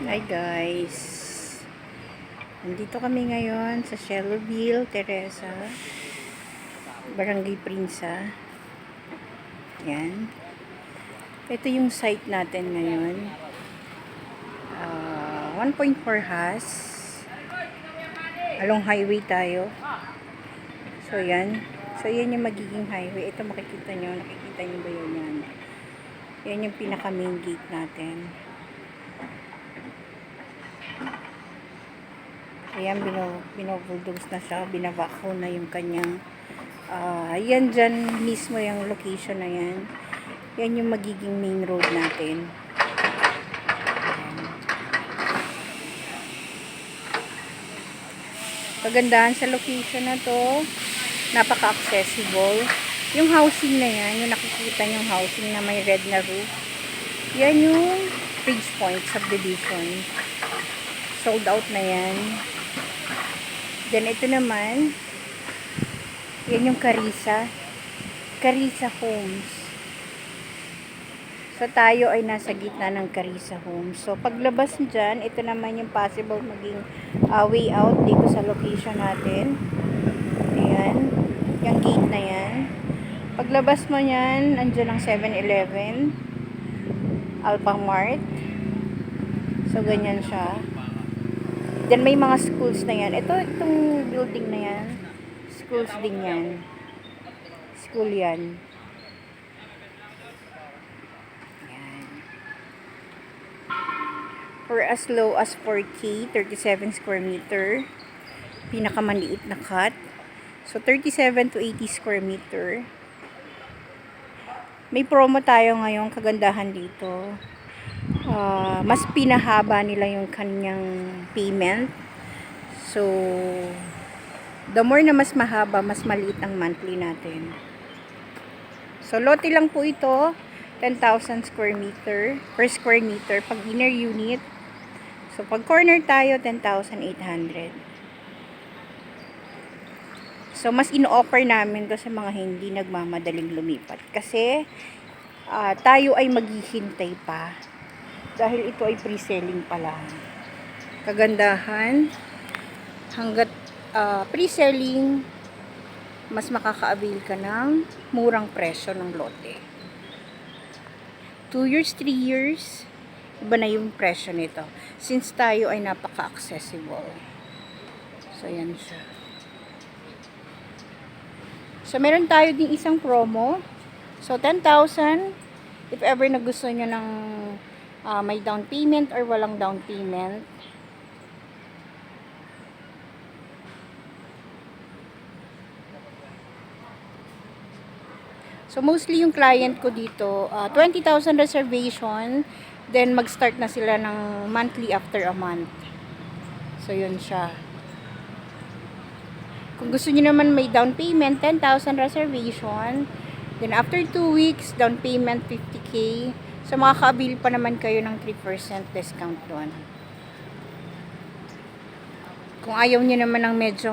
Hi guys, nandito kami ngayon sa Shelbyville, Teresa, Barangay Prinsa. Yan, ito yung site natin ngayon. 1.4 has along highway tayo. So yan yung magiging highway. Ito nakikita nyo ba yun? Yan yung pinaka main gate natin. Ayan, binobulldoze na siya. Binabako na yung kanyang yan dyan mismo yung location na yan. Yan yung magiging main road natin. Ayan. Kagandahan sa location na to, napaka-accessible. Yung housing na yan, yung nakikita yung housing na may red na roof, yan yung Bridgepoint subdivision. Sold out na yan. Then, ito naman, yan yung Carissa Homes. So, tayo ay nasa gitna ng Carissa Homes. So, paglabas dyan, ito naman yung possible maging way out dito sa location natin. Ayan, yung gate na yan. Paglabas mo yan, andyan ang 7-Eleven, Alphamart. So, ganyan siya. Then, may mga schools na yan. Itong building na yan, schools din yan. School yan. Yan. For as low as 4K, 37 square meter. Pinakamaliit na cut. So, 37 to 80 square meter. May promo tayo ngayon, kagandahan dito. Mas pinahaba nila yung kanyang payment. So, the more na mas mahaba, mas maliit ang monthly natin. So, lote lang po ito. 10,000 square meter per square meter pag inner unit. So, pag corner tayo, 10,800. So, mas ino-offer namin to sa mga hindi nagmamadaling lumipat. Kasi, tayo ay maghihintay pa. Dahil ito ay pre-selling pa lang. Kagandahan, hanggat pre-selling, mas makaka-avail ka ng murang presyo ng lote. 2 years, 3 years, iba na yung presyo nito. Since tayo ay napaka-accessible. So, yan siya. So, meron tayo din isang promo. So, 10,000. If ever na gusto nyo ng may down payment or walang down payment. So, mostly yung client ko dito, 20,000 reservation, then mag-start na sila ng monthly after a month. So, yun siya. Kung gusto niyo naman may down payment, 10,000 reservation, then after 2 weeks, down payment 50K. So, makaka-avail pa naman kayo ng 3% discount doon. Kung ayaw niyo naman ng medyo,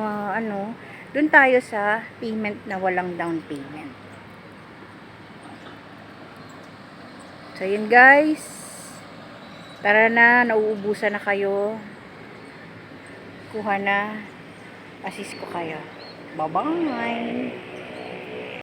doon tayo sa payment na walang down payment. So, yun guys. Tara na, nauubusan na kayo. Kuha na. Assist ko kayo. Bye-bye!